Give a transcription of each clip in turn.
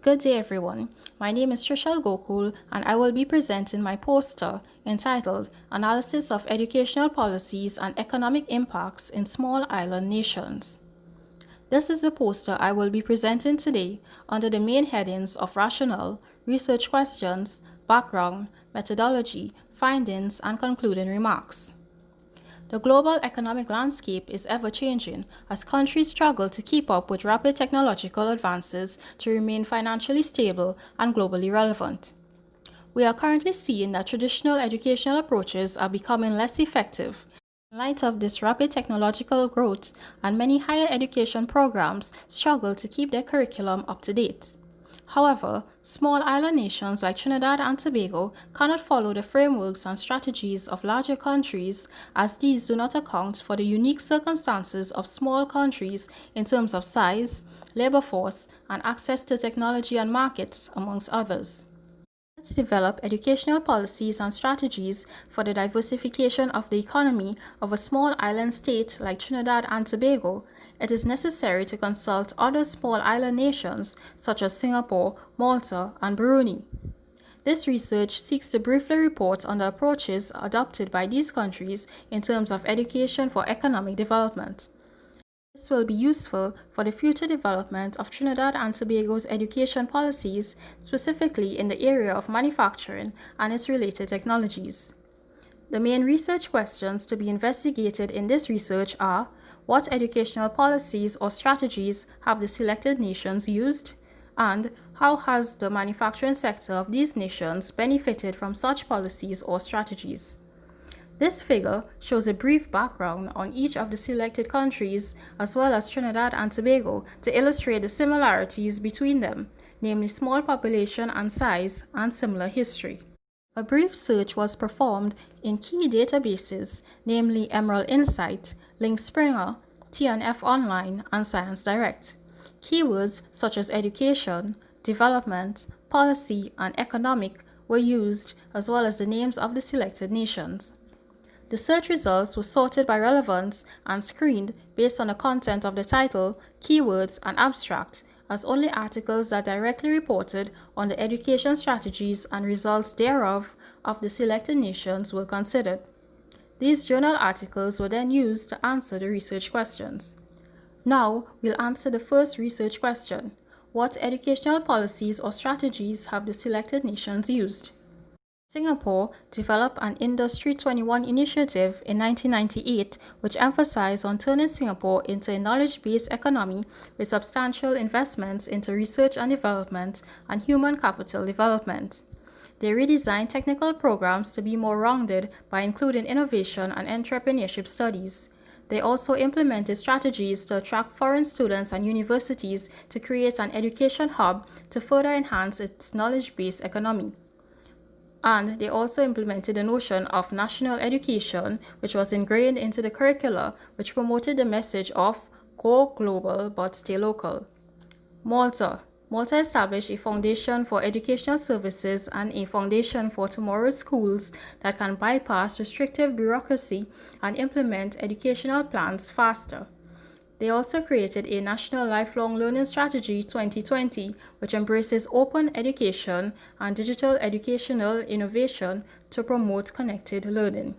Good day everyone, my name is Trishel Gokool and I will be presenting my poster entitled Analysis of Educational Policies and Economic Impacts in Small Island Nations. This is the poster I will be presenting today under the main headings of Rationale, Research Questions, Background, Methodology, Findings, and Concluding Remarks. The global economic landscape is ever-changing as countries struggle to keep up with rapid technological advances to remain financially stable and globally relevant. We are currently seeing that traditional educational approaches are becoming less effective. In light of this rapid technological growth, and many higher education programs struggle to keep their curriculum up to date. However, small island nations like Trinidad and Tobago cannot follow the frameworks and strategies of larger countries, as these do not account for the unique circumstances of small countries in terms of size, labor force, and access to technology and markets, amongst others. To develop educational policies and strategies for the diversification of the economy of a small island state like Trinidad and Tobago, it is necessary to consult other small island nations such as Singapore, Malta, and Brunei. This research seeks to briefly report on the approaches adopted by these countries in terms of education for economic development. This will be useful for the future development of Trinidad and Tobago's education policies, specifically in the area of manufacturing and its related technologies. The main research questions to be investigated in this research are: what educational policies or strategies have the selected nations used? And how has the manufacturing sector of these nations benefited from such policies or strategies? This figure shows a brief background on each of the selected countries, as well as Trinidad and Tobago, to illustrate the similarities between them, namely small population and size and similar history. A brief search was performed in key databases, namely Emerald Insight, Link Springer, TNF Online, and Science Direct. Keywords such as education, development, policy, and economic were used, as well as the names of the selected nations. The search results were sorted by relevance and screened based on the content of the title, keywords, and abstract, as only articles that directly reported on the education strategies and results thereof of the selected nations were considered. These journal articles were then used to answer the research questions. Now, we'll answer the first research question: what educational policies or strategies have the selected nations used? Singapore developed an Industry 21 initiative in 1998 which emphasized on turning Singapore into a knowledge-based economy with substantial investments into research and development and human capital development. They redesigned technical programs to be more rounded by including innovation and entrepreneurship studies. They also implemented strategies to attract foreign students and universities to create an education hub to further enhance its knowledge-based economy. And they also implemented the notion of national education, which was ingrained into the curricula, which promoted the message of go global but stay local. Malta established a foundation for educational services and a foundation for tomorrow's schools that can bypass restrictive bureaucracy and implement educational plans faster. They also created a National Lifelong Learning Strategy 2020, which embraces open education and digital educational innovation to promote connected learning.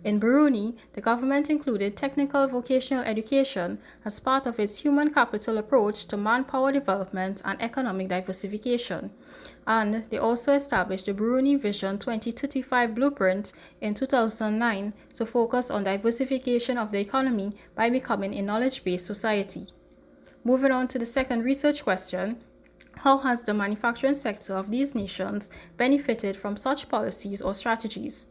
In Brunei, the government included technical vocational education as part of its human capital approach to manpower development and economic diversification. And they also established the Brunei Vision 2035 blueprint in 2009 to focus on diversification of the economy by becoming a knowledge-based society. Moving on to the second research question: how has the manufacturing sector of these nations benefited from such policies or strategies?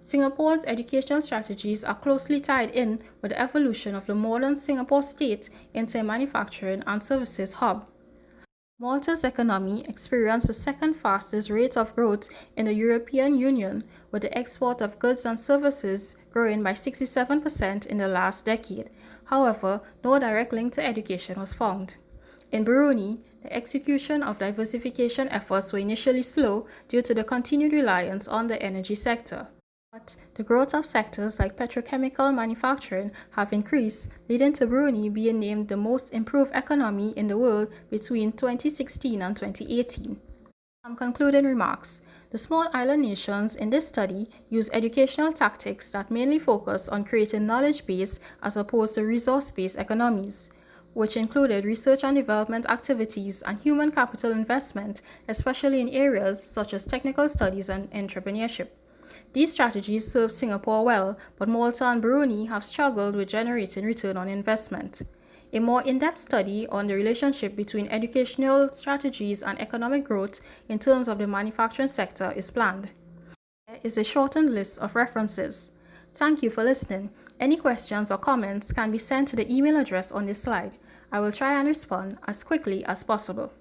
Singapore's educational strategies are closely tied in with the evolution of the modern Singapore state into a manufacturing and services hub. Malta's economy experienced the second fastest rate of growth in the European Union, with the export of goods and services growing by 67% in the last decade. However, no direct link to education was found. In Brunei, the execution of diversification efforts were initially slow due to the continued reliance on the energy sector. But fact, the growth of sectors like petrochemical manufacturing have increased, leading to Brunei being named the most improved economy in the world between 2016 and 2018. Some concluding remarks. The small island nations in this study use educational tactics that mainly focus on creating knowledge base as opposed to resource-based economies, which included research and development activities and human capital investment, especially in areas such as technical studies and entrepreneurship. These strategies serve Singapore well, but Malta and Brunei have struggled with generating return on investment. A more in-depth study on the relationship between educational strategies and economic growth in terms of the manufacturing sector is planned. Here is a shortened list of references. Thank you for listening. Any questions or comments can be sent to the email address on this slide. I will try and respond as quickly as possible.